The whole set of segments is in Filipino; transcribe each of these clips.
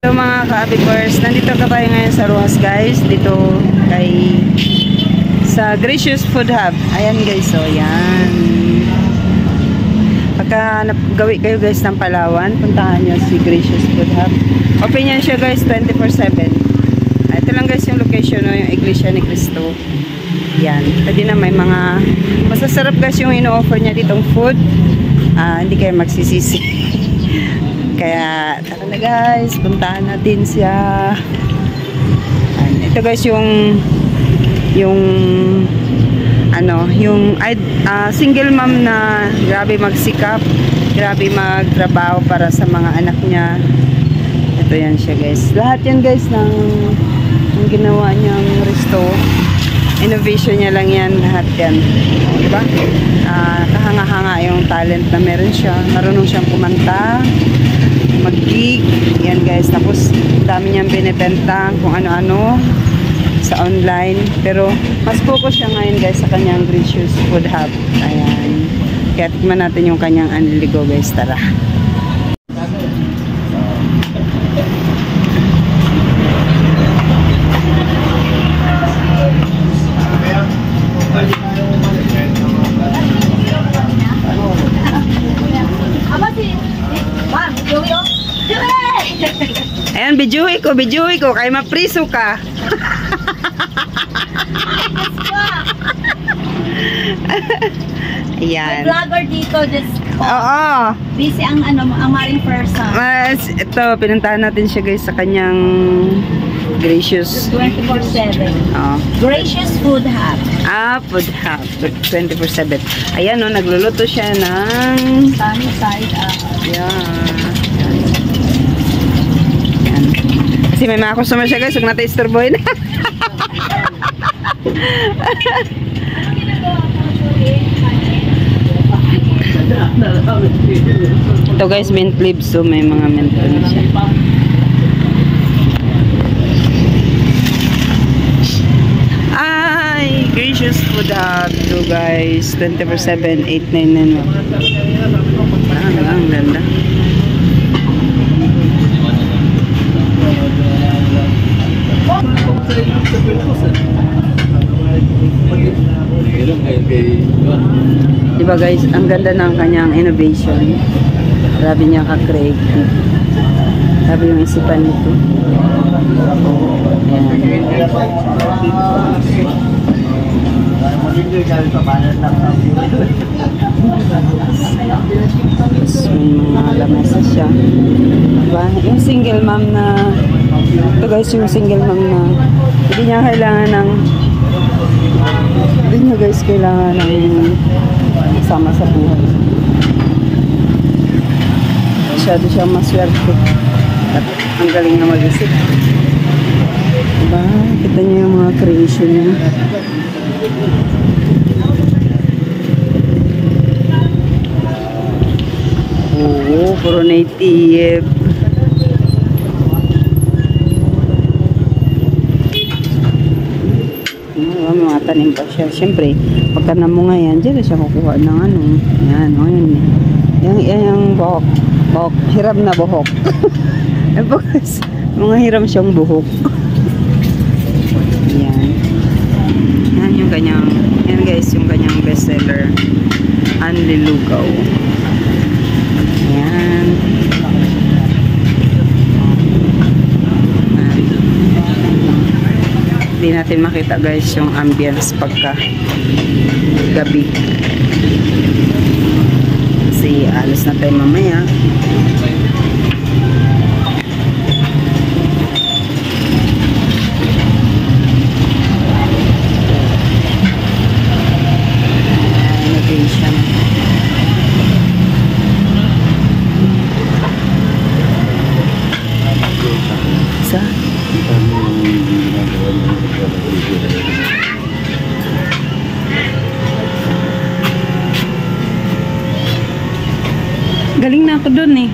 So mga ka-abibers, nandito ka tayo ngayon sa Rojas guys, dito kay sa Gracious Food Hub. Ayan guys, so yan. Pagka gawi kayo guys ng Palawan, puntahan nyo si Gracious Food Hub. Open yan siya guys 24/7. Ito lang guys yung location, no, yung Iglesia ni Cristo. Yan, pwede na may mga masasarap guys yung ino-offer niya ditong food. Hindi kayo magsisisi. Kaya tara na guys, puntahan natin siya. Ito guys yung single mom na grabe magsikap, grabe magtrabaho para sa mga anak niya. Ito yan siya guys. Lahat yan guys ng ginawa niyang resto. Innovation niya lang yan, lahat yan. Diba? Kahanga-hanga yung talent na meron siya. Marunong siyang kumanta, mag-gig. Yan guys. Tapos, dami niyang binibenta kung ano-ano sa online. Pero, mas focus siya ngayon guys sa kanyang Gracious Food Hub. Ayan. Kaya tikman natin yung kanyang anliligo guys. Tara. Ayan, bijuhi ko, kaya mapriso ka. Ayan. May vlogger dito, just oo. busy ang maring person. Ito, pinuntahan natin siya guys sa kanyang Gracious 24/7. Gracious Food Hub. Food Hub 24/7. Ayan, no, nagluluto siya ng Sunny side up. Ayan. Kasi may mga customer siya guys, huwag natin istorbohin. Ito guys, mint leaves, so may mga mint leaves siya. Ay, Gracious Food Hub to guys, 24/7, 899. Ang ganda. Diba guys, ang ganda ng kanyang innovation. Grabe niya ka-creative. Grabe yung isipan nito. Ayan. So, may mga lamesa siya. Diba? Yung single mom na ito guys, yung single mom na hindi niya kailangan ng sama sa buhay. Masyado siyang maswerte at ang galing na mag-isip. Diba? Kita niyo yung mga creation niya. Oo, puro native. Mga tanim pa siya. Siyempre, pagka namunga yan, dyan siya kukuha ng ano. Yan, o yun. Yung buhok. Buhok. Hiram na buhok. Mga hiram siyang buhok. Yan. Yan yung kanyang, yan guys, yung kanyang bestseller. Anlilugaw. Yan. Hindi natin makita guys yung ambience pagka gabi. Kasi alis na tayo mamaya. Innovation. Sa? Galing na ako dun eh.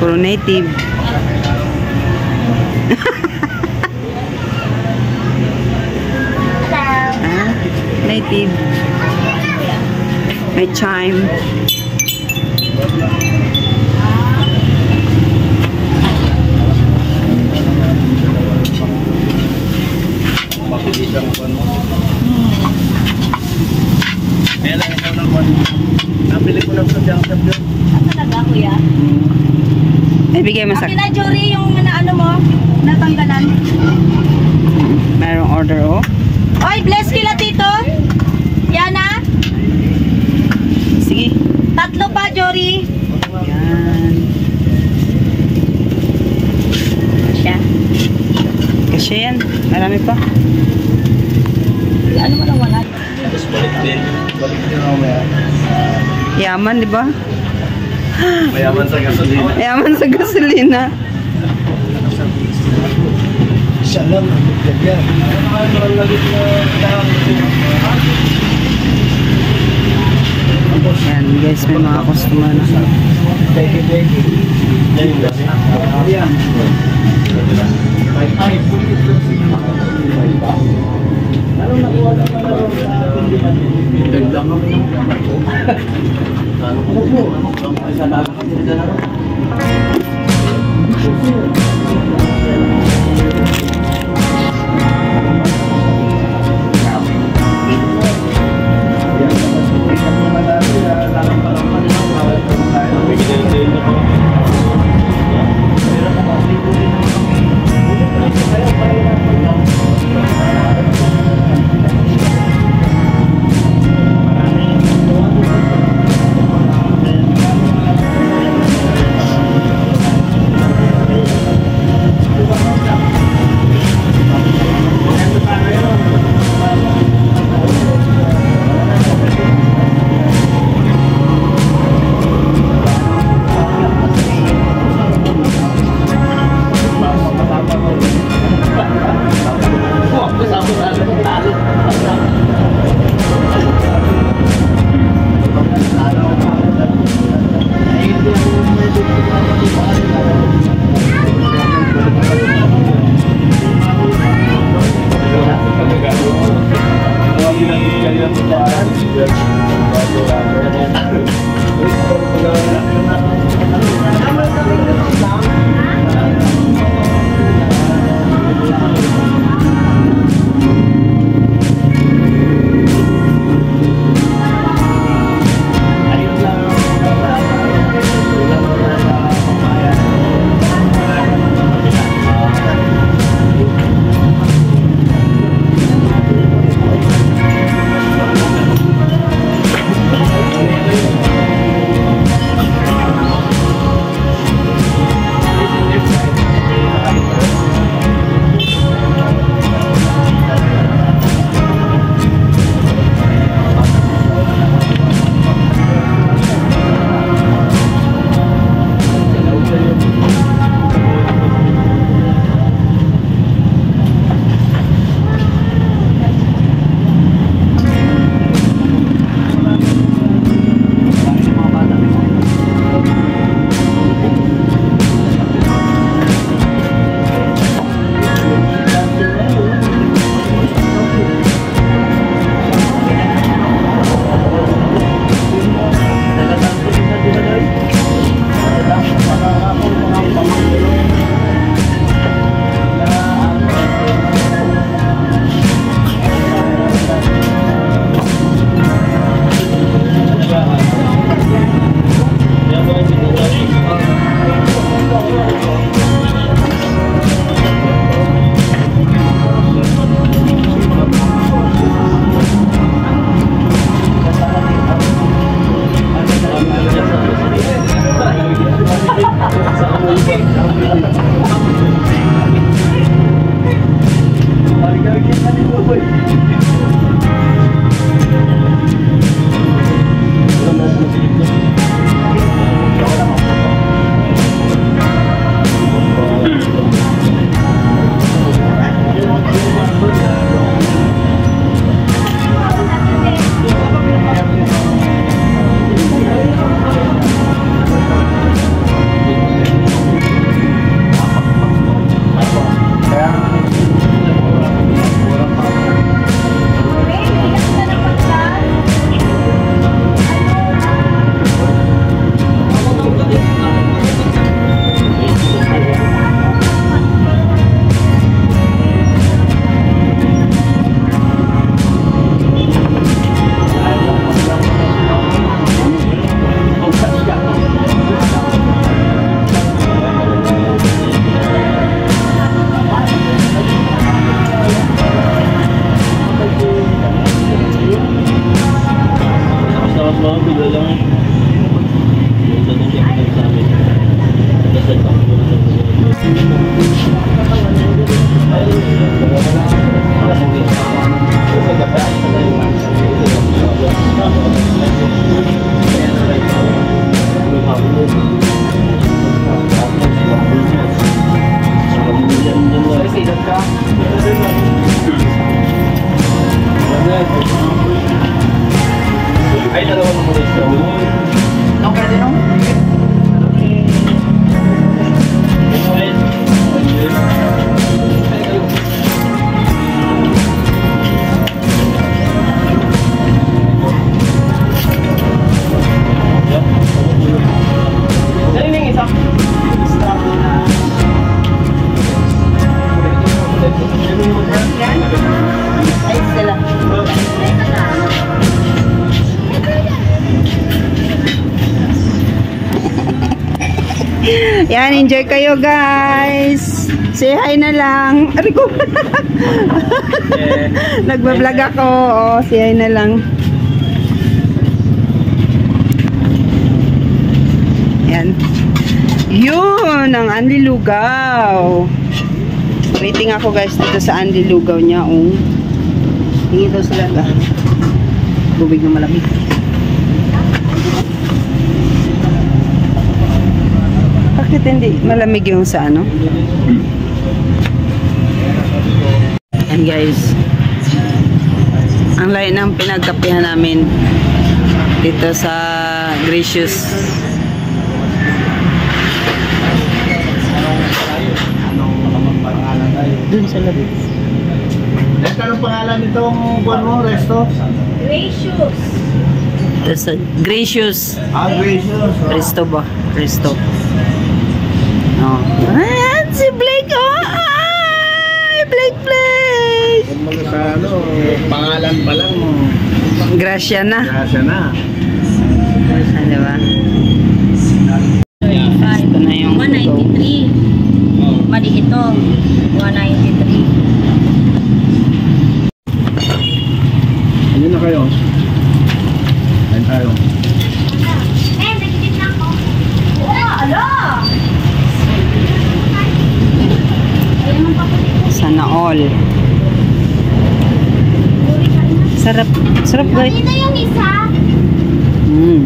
Puro native. native. May chime. Nabili ko ng sadyang sabyo. Ang talaga, kuya. Ibigay mo sa... Akin na, Jory, yung ano mo, natanggalan. Merong order, oh. Oy, bless kila, Tito. Yan na. Sige. 3 pa, Jory. Yan. Siya. Kasi yan. Marami pa. Ano mo na wala? Tapos balik din. Balik din ako maya. Yaman, di ba? Mayaman sa gasolina. Yaman sa gasolina. Siya lang. Yan. Yan, guys, may mga customer na. Mga bigla lang. Yung tanong niya sa amin. Kasi ako ay, dalawa na mo ito. No, pwede no? Ay, sila. Yan, enjoy kayo guys. Say hi na lang. Arigo. Nagbablog ako. Oh, say hi na lang. Yan. Yun, ang Anli Lugaw. Waiting ako guys dito sa Anli Lugaw niya. Oh. Hingi daw sila. Tubig na malamig. Bakit hindi malamig yung sa ano? And guys, ang layo ng pinagkapihan namin dito sa Gracious. Dun sa labit. Anong pangalan nitong buwan mo, resto? Gracious. Dito sa Gracious. Gracious. Resto ba? Resto. Oh. Ah, si Blake! Oh! Ay! Blake! Kung mga sa ano, pangalan pa lang, Gracia na. grasya na. Ah, diba? Ito na yung 193. Mali ito. 193. Ano na kayo? Kain tayo. Nagigit na ako. Ala! Sana all. Sarap. Sarap guys. Ito yung isa. Mm.